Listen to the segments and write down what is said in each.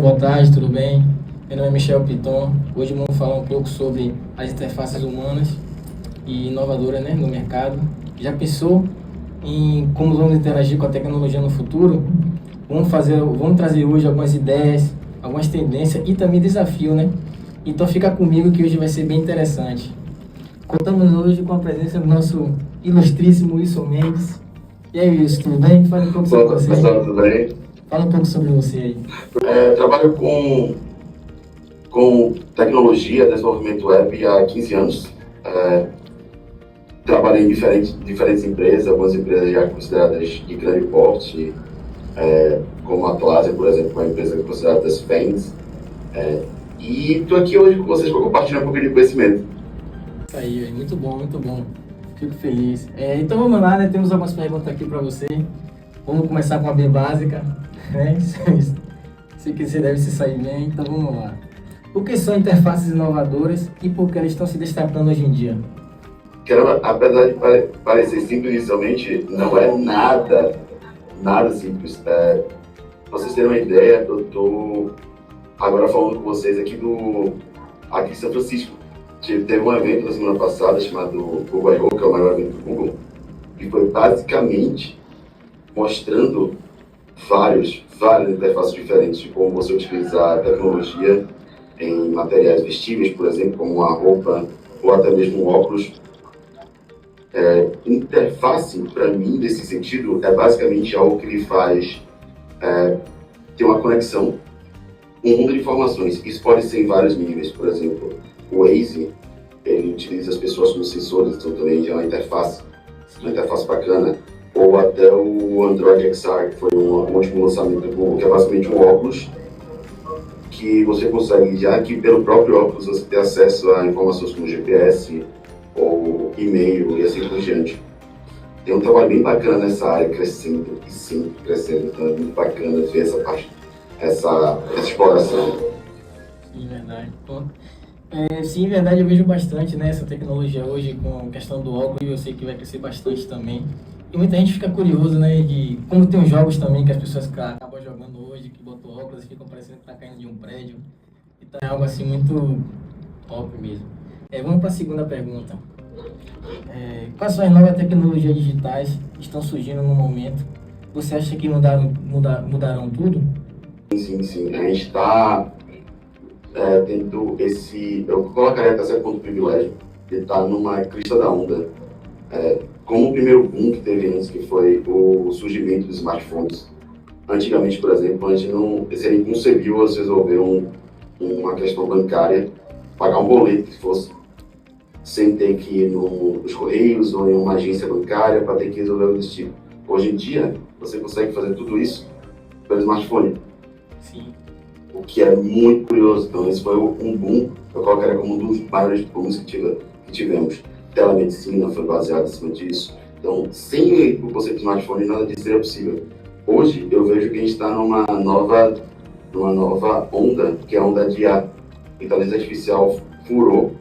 boa tarde, tudo bem? Meu nome é Michel Piton. Hoje vamos falar um pouco sobre as interfaces humanas e inovadoras, né, no mercado. Já pensou em como vamos interagir com a tecnologia no futuro? Vamos trazer hoje algumas ideias, algumas tendências e também desafio, né? Então fica comigo que hoje vai ser bem interessante. Contamos hoje com a presença do nosso ilustríssimo Wilson Mendes. E aí, Wilson, tudo bem? Fala um pouco sobre você. Pessoal, tudo bem? Fala um pouco sobre você aí. Trabalho com tecnologia, desenvolvimento web há 15 anos. Trabalhei em diferentes empresas, algumas empresas já consideradas de grande porte, como a Atlassian, por exemplo, uma empresa considerada das FANGs. E estou aqui hoje com vocês para compartilhar um pouquinho de conhecimento. Isso aí, muito bom, muito bom. Fico feliz. Então vamos lá, né? Temos algumas perguntas aqui para você. Vamos começar com a bem básica, né? Sei que você deve se sair bem, então vamos lá. O que são interfaces inovadoras e por que elas estão se destacando hoje em dia? Apesar de parecer simples inicialmente, não é nada simples. Pra vocês terem uma ideia, eu estou agora falando com vocês aqui em São Francisco. Teve um evento na semana passada chamado Google I/O, que é o maior evento do Google, e foi basicamente mostrando várias interfaces diferentes de como você utilizar a tecnologia em materiais vestíveis, por exemplo, como uma roupa ou até mesmo um óculos. Interface, para mim, nesse sentido, é basicamente algo que lhe faz ter uma conexão, um mundo de informações. Isso pode ser em vários níveis. Por exemplo, o Waze, ele utiliza as pessoas como sensores, então também já é uma interface bacana. Ou até o Android XR, que foi um último lançamento do Google, que é basicamente um óculos que você consegue, já que pelo próprio óculos você tem acesso a informações como GPS ou e-mail e assim por diante. Tem um trabalho bem bacana nessa área, crescendo e sempre crescendo, então é muito bacana ver essa parte, essa exploração. Sim, verdade. Sim, verdade, eu vejo bastante, né, essa tecnologia hoje com a questão do óculos, eu sei que vai crescer bastante também. E muita gente fica curioso, né, de como tem os jogos também que as pessoas acabam jogando hoje, que botam óculos e ficam parecendo que tá caindo de um prédio. Então é algo assim muito top mesmo. Vamos para a segunda pergunta. Quais são as novas tecnologias digitais que estão surgindo no momento? Você acha que mudarão tudo? Sim. A gente está tendo eu colocaria até certo ponto privilégio de estar numa crista da onda. Como o primeiro boom que teve antes, que foi o surgimento dos smartphones. Antigamente, por exemplo, a gente não seria inconcebível você resolver uma questão bancária, pagar um boleto, que fosse, sem ter que ir nos Correios ou em uma agência bancária para ter que resolver algo desse tipo. Hoje em dia, você consegue fazer tudo isso pelo smartphone. Sim. O que é muito curioso. Então, esse foi um boom, eu colocaria como um dos maiores booms que tivemos. Telemedicina foi baseada em cima disso. Então, sem o conceito de smartphone, nada disso seria possível. Hoje, eu vejo que a gente está numa nova onda, que é a onda de a inteligência artificial furou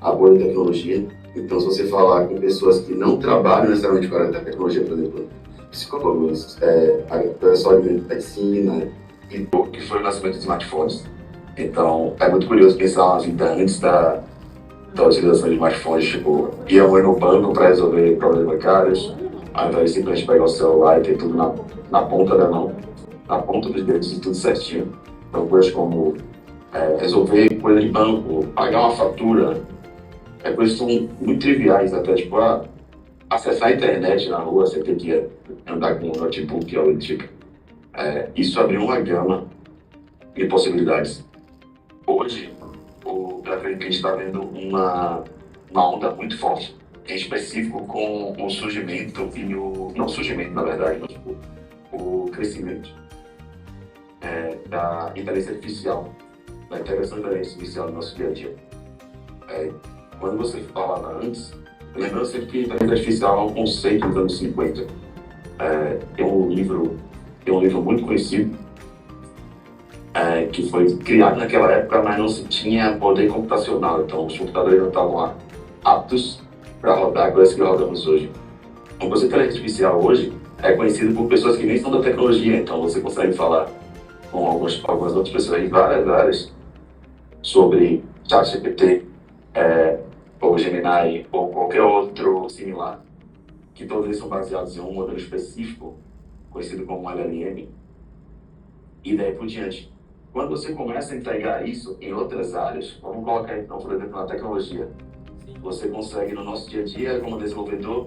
a bolha de tecnologia. Então, se você falar com pessoas que não trabalham necessariamente com a área da tecnologia, por exemplo, psicólogos, pessoal de medicina, que foi o nascimento dos smartphones. Então, é muito curioso pensar umas vidas antes da utilização de smartphones, tipo, ia no banco para resolver problemas bancários, ao invés de simplesmente pegar o celular e ter tudo na ponta da mão, na ponta dos dedos e tudo certinho. Então, coisas como resolver coisa de banco, pagar uma fatura, coisas que são muito triviais, até tipo, acessar a internet na rua, você ter que andar com um notebook ou tipo. Isso abriu uma gama de possibilidades. Hoje, eu acredito que a gente está vendo uma onda muito forte, em específico com o surgimento não surgimento, na verdade, mas o crescimento da inteligência artificial, da integração da inteligência artificial no nosso dia a dia. Quando você falava antes, lembrando sempre que a inteligência artificial é um conceito dos anos 50. Tem um livro muito conhecido, que foi criado naquela época, mas não se tinha poder computacional, então os computadores não estavam aptos para rodar coisas que rodamos hoje. O conceito de inteligência artificial hoje é conhecido por pessoas que nem são da tecnologia, então você consegue falar com algumas outras pessoas em várias áreas sobre ChatGPT, ou Gemini, ou qualquer outro similar, que todos eles são baseados em um modelo específico, conhecido como LLM, e daí por diante. Quando você começa a integrar isso em outras áreas, vamos colocar então, por exemplo, na tecnologia, você consegue no nosso dia a dia, como desenvolvedor,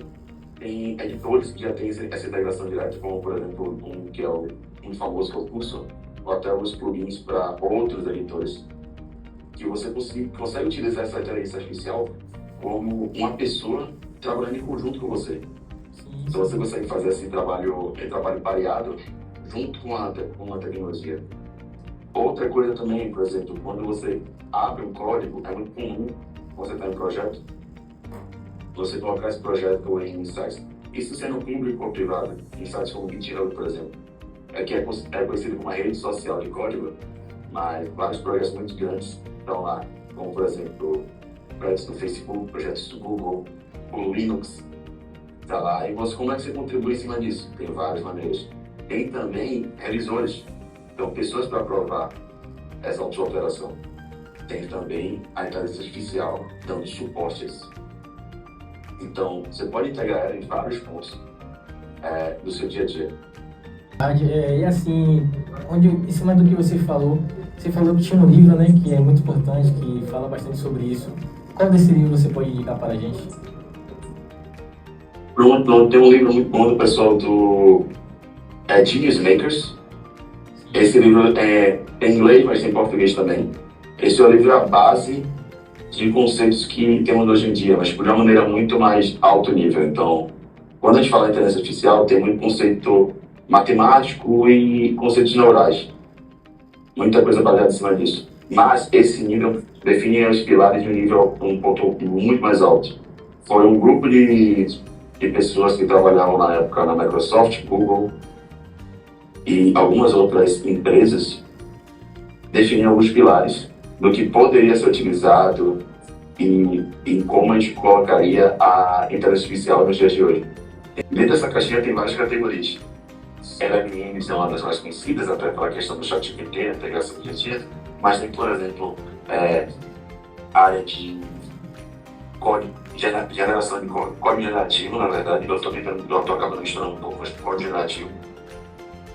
tem editores que já têm essa integração direta, como por exemplo, que é o muito famoso, que é o Cursor, ou até os plugins para outros editores, que você consegue utilizar essa inteligência artificial como uma pessoa trabalhando em conjunto com você. Então você consegue fazer esse trabalho pareado junto com a tecnologia. Outra coisa também, por exemplo, quando você abre um código, é muito comum você estar em um projeto, você colocar esse projeto em sites. Isso sendo público ou privado, em sites como GitHub, por exemplo, que é conhecido como uma rede social de código, mas vários projetos muito grandes estão lá, como por exemplo, projetos do Facebook, projetos do Google, o Linux está lá. E como é que você contribui em cima disso? Tem várias maneiras. Tem também revisores, então pessoas para aprovar essa alteração. Tem também a inteligência artificial dando suporte a isso. Então, você pode integrar ela em vários pontos do seu dia a dia. E assim, em cima do que você falou que tinha um livro, né, que é muito importante, que fala bastante sobre isso. Qual desse livro você pode indicar para a gente? Pronto, tem um livro muito bom do pessoal do Genius Makers. Esse livro é em inglês, mas tem em português também. Esse é o livro a base de conceitos que temos hoje em dia, mas de uma maneira muito mais alto nível. Então, quando a gente fala de inteligência artificial, tem muito conceito matemático e conceitos neurais. Muita coisa baseada em cima disso. Mas esse nível define os pilares de um ponto muito mais alto. Foi um grupo de pessoas que trabalhavam na época na Microsoft, Google e algumas outras empresas, definiram alguns pilares do que poderia ser utilizado e como a gente colocaria a inteligência artificial nos dias de hoje. Dentro dessa caixinha tem várias categorias. LLMs é uma das mais conhecidas, até pela questão do ChatGPT, a integração do dia a dia, mas tem, por exemplo, área de código, geração de código generativo, na verdade. Eu estou acabando misturando um pouco, mas código generativo.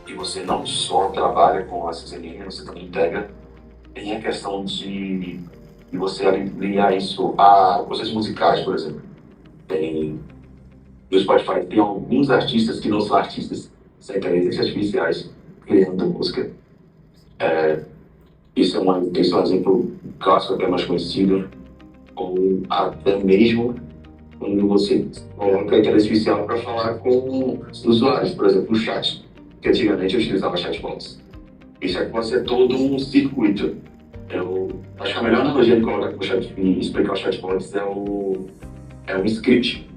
E você não só trabalha com essas LLMs, você também integra. Tem a questão de você aliar isso a coisas musicais, por exemplo. No Spotify tem alguns artistas que não são artistas, são inteligências artificiais criando música. Isso é um exemplo clássico, até mais conhecido. Ou até mesmo quando você coloca a inteligência artificial para falar com os usuários, por exemplo, o chat, que antigamente eu utilizava chatbots. Isso aqui pode ser todo um circuito. Eu acho que a melhor analogia de colocar com o chat e explicar os chatbots é um script,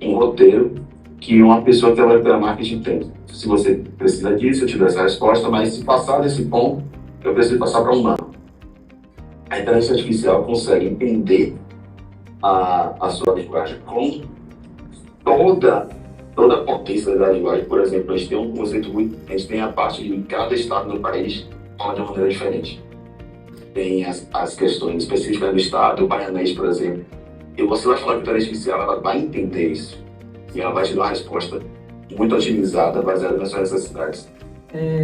um roteiro que uma pessoa que trabalha pela marketing tem. Se você precisa disso, eu te dou essa resposta, mas se passar desse ponto, eu preciso passar para um humano. A inteligência artificial consegue entender a sua linguagem com toda a potência da linguagem. Por exemplo, a gente tem um conceito a gente tem a parte de cada estado do país fala de uma maneira diferente. Tem as questões específicas do estado, o baianês, por exemplo. E você vai falar com a inteligência artificial, ela vai entender isso. E ela vai te dar uma resposta muito otimizada, baseada nas suas necessidades.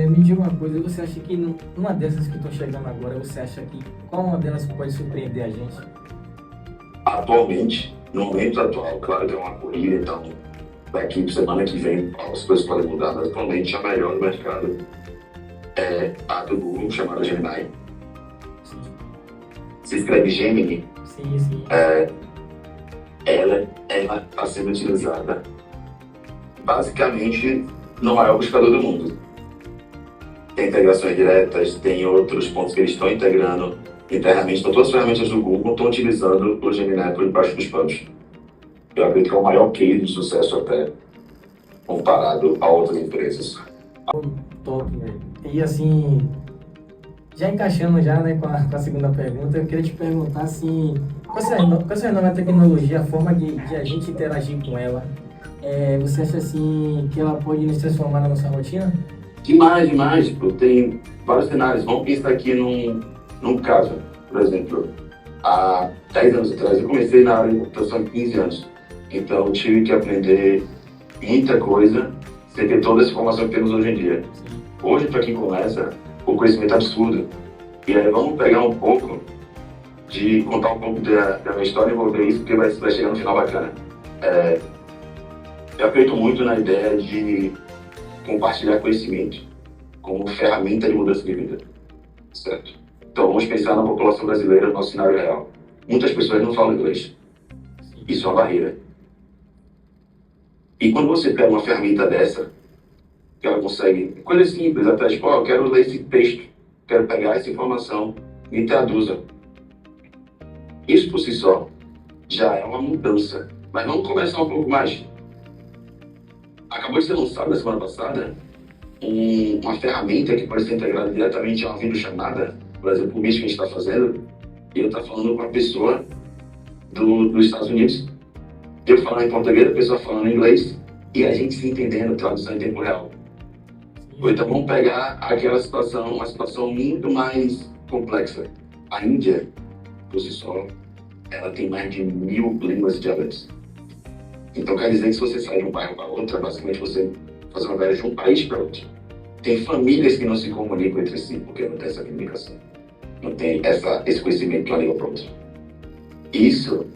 Me diga uma coisa, você acha que numa dessas que estão chegando agora, você acha que qual uma delas pode surpreender a gente? Atualmente, no momento atual, claro que é uma corrida, então daqui semana que vem as coisas podem mudar, mas atualmente a melhor do mercado é a do Google, chamada Gemini. Sim. Se escreve Gemini. Sim, sim. Ela está sendo utilizada basicamente no maior buscador do mundo. Tem integrações diretas, tem outros pontos que eles estão integrando internamente. Então, todas as ferramentas do Google estão utilizando o Gemini por debaixo dos panos. Eu acredito que é o maior case de sucesso até comparado a outras empresas. Top, velho. E assim, já encaixando já, né, com a segunda pergunta, eu queria te perguntar assim, qual é a nova tecnologia, a forma de a gente interagir com ela? Você acha assim que ela pode nos transformar na nossa rotina? Demais, tipo, tem vários cenários. Vamos pensar aqui num caso, por exemplo, há 10 anos atrás, eu comecei na área de computação há 15 anos. Então, eu tive que aprender muita coisa sem ter toda essa informação que temos hoje em dia. Hoje, para quem começa, o conhecimento é absurdo. E aí, vamos pegar um pouco contar um pouco da minha história e envolver isso, porque vai chegar no final bacana. Eu acredito muito na ideia de compartilhar conhecimento como ferramenta de mudança de vida, certo? Então, vamos pensar na população brasileira, no nosso cenário real. Muitas pessoas não falam inglês. Isso é uma barreira. E quando você pega uma ferramenta dessa, que ela consegue, coisa simples, até tipo, eu quero ler esse texto, quero pegar essa informação, me traduza. Isso por si só já é uma mudança. Mas vamos começar um pouco mais. Acabou de ser lançado na semana passada uma ferramenta que pode ser integrada diretamente a uma videochamada, por exemplo, o mês que a gente está fazendo, e eu estou falando com uma pessoa dos Estados Unidos, eu falando em português, a pessoa falando em inglês, e a gente se entendendo, tradução em tempo real. Ou então vamos pegar aquela situação, uma situação muito mais complexa. A Índia, por si só, ela tem mais de 1000 línguas e dialetos. Então quer dizer que se você sai de um bairro para outro, basicamente você fazer uma viagem de um país para outro. Tem famílias que não se comunicam entre si, porque não tem essa comunicação. Não tem esse conhecimento de uma língua para outra. Isso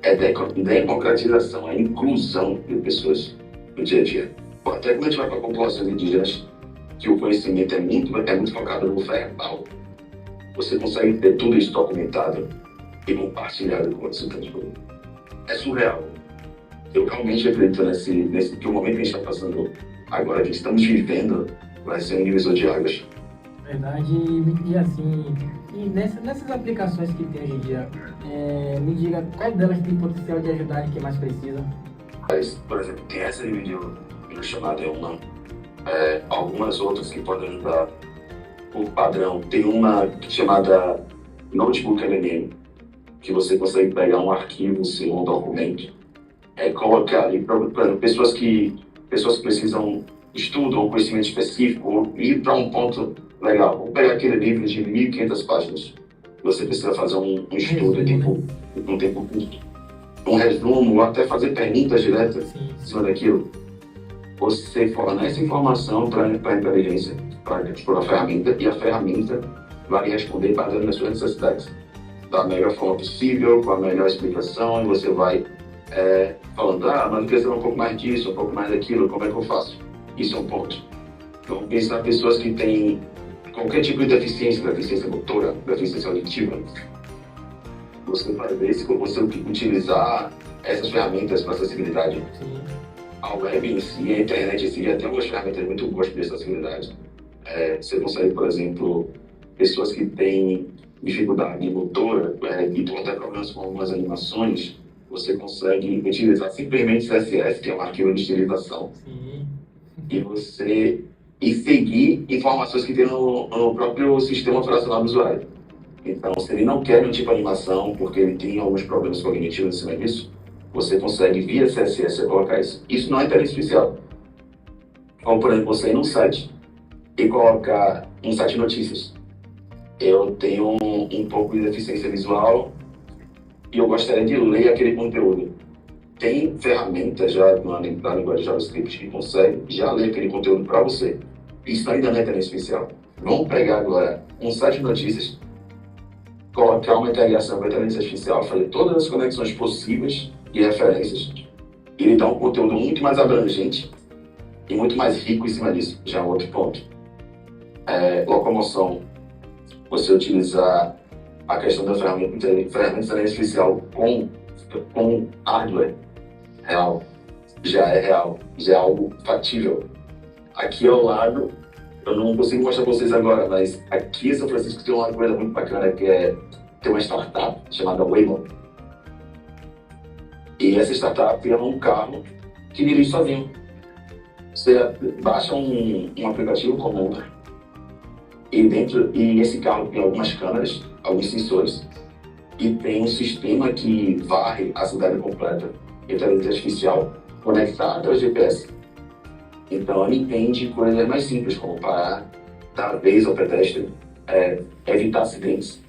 é democratização, é inclusão de pessoas no dia a dia. Até quando a gente vai para populações indígenas, que o conhecimento é muito focado no verbal, você consegue ter tudo isso documentado e compartilhado com outros. É surreal. Eu realmente acredito que o momento que a gente está passando agora, que estamos vivendo, vai ser um divisor de águas. Verdade, e assim, nessas aplicações que tem hoje em dia, me diga qual delas tem potencial de ajudar quem mais precisa? Mas, por exemplo, tem essa de vídeo chamada algumas outras que podem ajudar por padrão. Tem uma chamada Notebook LLM, que você consegue pegar um arquivo, um documento, colocar ali para pessoas que precisam estudo ou conhecimento específico, ou ir para um ponto legal. Vamos pegar aquele livro de 1.500 páginas. Você precisa fazer um estudo em tempo curto. Um resumo, ou até fazer perguntas diretas em cima daquilo. Você fornece informação para a inteligência, para a ferramenta, e a ferramenta vai responder baseado nas suas necessidades. Da melhor forma possível, com a melhor explicação, e você vai falando, mas eu quero um pouco mais disso, um pouco mais daquilo, como é que eu faço? Isso é um ponto. Então, pensar pessoas que têm qualquer tipo de deficiência motora, deficiência auditiva, você vai ver se você utilizar essas ferramentas para acessibilidade. A web em si, a internet em si, já tem algumas ferramentas muito boas para acessibilidade. Você consegue, por exemplo, pessoas que têm dificuldade motora e estão até problemas com algumas animações, você consegue utilizar simplesmente CSS, que é um arquivo de estilização, e seguir informações que tem no próprio sistema operacional do usuário. Então, se ele não quer um tipo de animação, porque ele tem alguns problemas cognitivos em cima disso, você consegue, via CSS, colocar isso. Isso não é inteligência artificial. Como, por exemplo, você ir num site e colocar um site de notícias. Eu tenho um pouco de deficiência visual e eu gostaria de ler aquele conteúdo. Tem ferramentas já na linguagem JavaScript que consegue já ler aquele conteúdo para você. Isso ainda não é inteligência artificial. Vamos pegar agora um site de notícias, colocar uma integração com a inteligência artificial, fazer todas as conexões possíveis e referências, e ele dá um conteúdo muito mais abrangente e muito mais rico em cima disso. Já é um outro ponto. Locomoção. Você utilizar a questão da ferramenta de inteligência artificial com hardware real, já é algo factível. Aqui ao lado, eu não consigo mostrar para vocês agora, mas aqui em São Francisco tem uma coisa muito bacana, que tem uma startup chamada Waymo. E essa startup é um carro que dirige sozinho. Você baixa um aplicativo como Uber, e esse carro tem algumas câmeras, alguns sensores, e tem um sistema que varre a cidade completa, inteligência artificial, conectada ao GPS. Então, ela entende coisas mais simples, como parar, dar vez ao pedestre, evitar acidentes.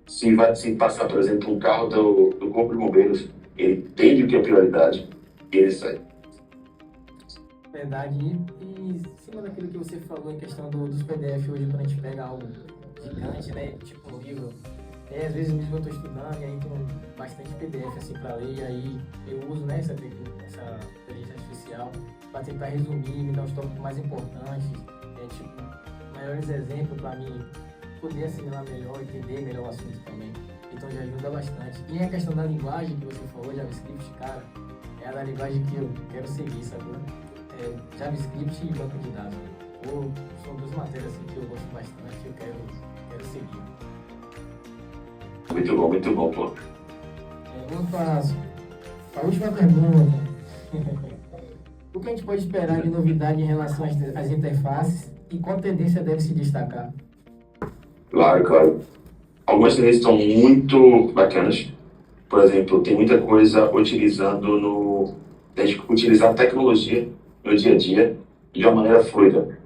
Se passar, por exemplo, um carro do Corpo de Bombeiros, ele entende o que é prioridade e ele sai. Verdade. E em cima daquilo que você falou em questão dos PDF hoje, quando a gente pega algo gigante, né? Tipo um livro. Às vezes mesmo eu estou estudando e aí tem bastante PDF assim para ler, e aí eu uso, né, essa inteligência artificial para tentar resumir, me dar os tópicos mais importantes, tipo, maiores exemplos para mim poder assimilar melhor, entender melhor o assunto também. Então já ajuda bastante. E a questão da linguagem que você falou, JavaScript, cara, é a linguagem que eu quero seguir, sabe? JavaScript e banco de dados. São duas matérias assim, que eu gosto bastante e eu quero seguir. Muito bom, pô. Vamos para a última pergunta. O que a gente pode esperar de novidade em relação às interfaces e qual tendência deve se destacar? Claro. Algumas tendências são muito bacanas. Por exemplo, tem muita coisa utilizar a tecnologia no dia a dia de uma maneira fluida.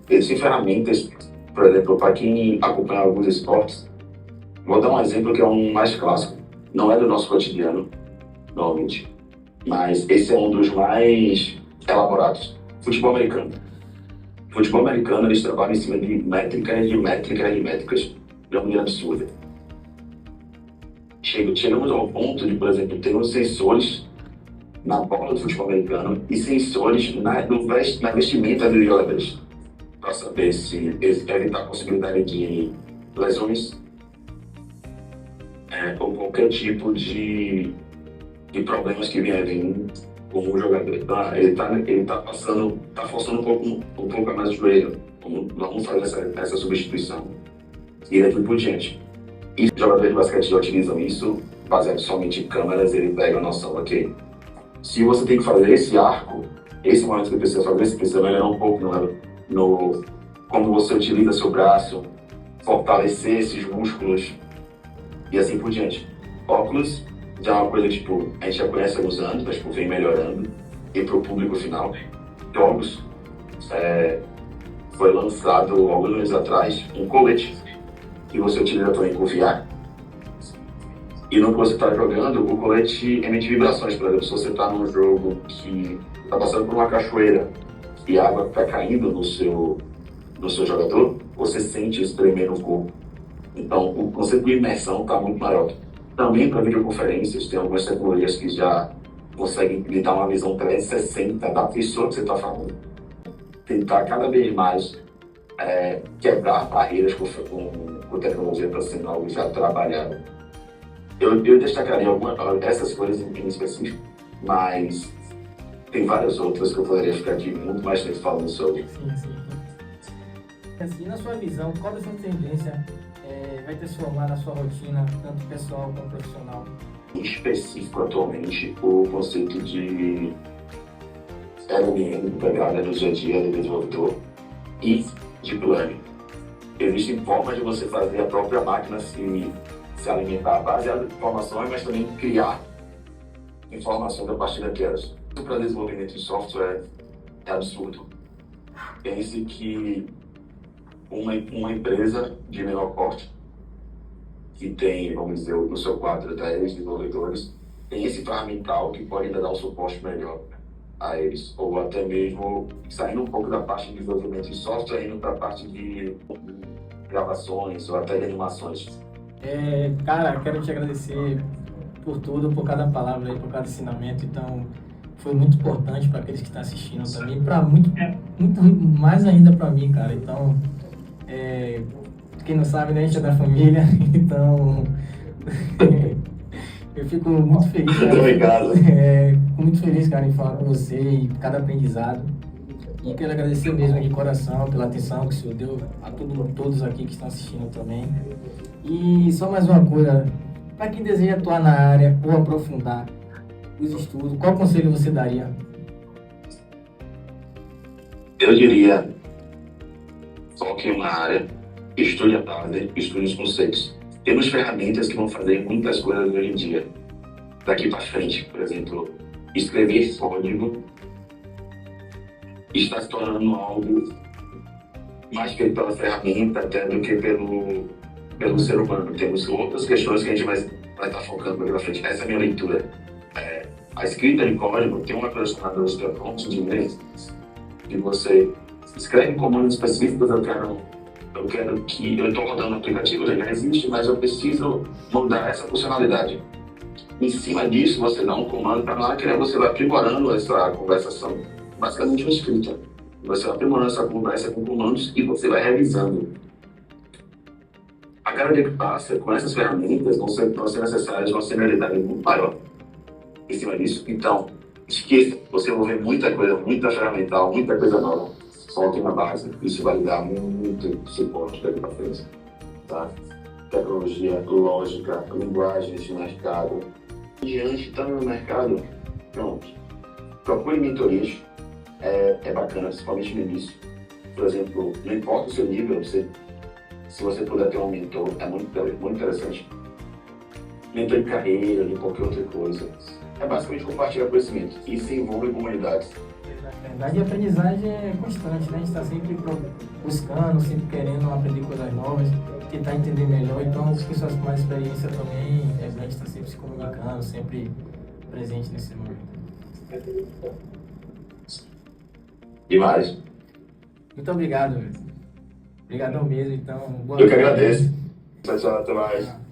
Existem ferramentas, por exemplo, para quem acompanha alguns esportes. Vou dar um exemplo que é um mais clássico. Não é do nosso cotidiano, normalmente, mas esse é um dos mais elaborados. Futebol americano. Futebol americano, eles trabalham em cima de métricas de uma maneira absurda. Chegamos ao ponto de, por exemplo, ter uns sensores na bola do futebol americano e sensores na vestimenta dos jogadores, para saber se evitar a possibilidade de lesões, ou qualquer tipo de problemas que venha vir com o jogador. Então, ele tá forçando um pouco a mais o joelho. Vamos fazer essa substituição. E daqui por diante. E os jogadores de basquete já utilizam isso, baseado somente em câmeras, ele pega a noção, ok? Se você tem que fazer esse arco, esse momento que precisa fazer, você precisa melhorar um pouco no como você utiliza seu braço, fortalecer esses músculos e assim por diante. Óculos já é uma coisa que a gente já conhece há alguns anos, mas vem melhorando. E para o público final, jogos, foi lançado alguns anos atrás um colete que você utiliza também com VR. E no que você está jogando, o colete emite vibrações. Por exemplo, se você está num jogo que está passando por uma cachoeira e a água está caindo no seu jogador, você sente isso tremer no corpo. Então, o conceito de imersão está muito maior. Também para videoconferências, tem algumas tecnologias que já conseguem lhe dar uma visão 360 da pessoa que você está falando. Tentar cada vez mais quebrar barreiras com tecnologia para ser algo já trabalhado. Eu destacaria essas coisas em específico, mas tem várias outras que eu poderia ficar aqui muito mais tempo falando sobre. Sim. Assim, na sua visão, qual dessa tendência vai transformar na sua rotina, tanto pessoal como profissional? Em específico, atualmente, o conceito de LLM pegada no dia a dia do desenvolvedor e deep learning. Existem formas de você fazer a própria máquina se alimentar baseada em informações, mas também criar informações a partir daquelas. Para desenvolvimento de software é absurdo. Pense que uma empresa de menor porte, que tem, vamos dizer, no seu quadro 10 desenvolvedores, tem esse ferramental que pode ainda dar um suporte melhor a eles, ou até mesmo saindo um pouco da parte de desenvolvimento de software, indo para a parte de gravações ou até de animações. Cara, quero te agradecer por tudo, por cada palavra aí, por cada ensinamento. Então, foi muito importante para aqueles que estão assistindo também, para muito mais ainda para mim, cara. Então, quem não sabe, né, a gente é da família, então eu fico muito feliz, cara. Obrigado. Fico muito feliz, cara, em falar com você e cada aprendizado. E quero agradecer mesmo de coração pela atenção que o senhor deu a todos aqui que estão assistindo também. E só mais uma coisa, para quem deseja atuar na área ou aprofundar os estudos, qual conselho você daria? Eu diria, foque em uma área, estude a base, estude os conceitos. Temos ferramentas que vão fazer muitas coisas hoje em dia. Daqui para frente, por exemplo, escrever código está se tornando algo mais feito pela ferramenta até do que pelo ser humano. Temos outras questões que a gente vai estar focando pela frente. Essa é a minha leitura. A escrita de código tem uma velocidade dos prompts de inglês que você escreve comandos específicos. Eu quero que eu estou rodando um aplicativo, ele já existe, mas eu preciso mudar essa funcionalidade. Em cima disso, você dá um comando para a máquina, você vai aprimorando essa conversação, basicamente uma escrita. Você vai aprimorando essa conversa com comandos e você vai revisando. A cada dia que passa, com essas ferramentas, vão ser necessárias uma senioridade muito maior em cima disso. Então, esqueça, você vai ver muita coisa, muita ferramental, muita coisa nova. Solte na base, isso vai dar muito suporte daqui para frente. Tá? Tecnologia, lógica, linguagens de mercado. Diante, está no mercado, pronto. Procure mentorias, é bacana, principalmente no início. Por exemplo, não importa o seu nível, se você puder ter um mentor, é muito interessante. Mentor de carreira, de qualquer outra coisa. É basicamente compartilhar conhecimento e se envolve em comunidades. Na verdade, a aprendizagem é constante, né? A gente está sempre buscando, sempre querendo aprender coisas novas, tentar entender melhor. Então, as pessoas com mais experiência também, a gente está sempre se comunicando, sempre presente nesse momento. Demais. Muito obrigado, Obrigadão mesmo, então. Eu que agradeço. Pessoal, até mais.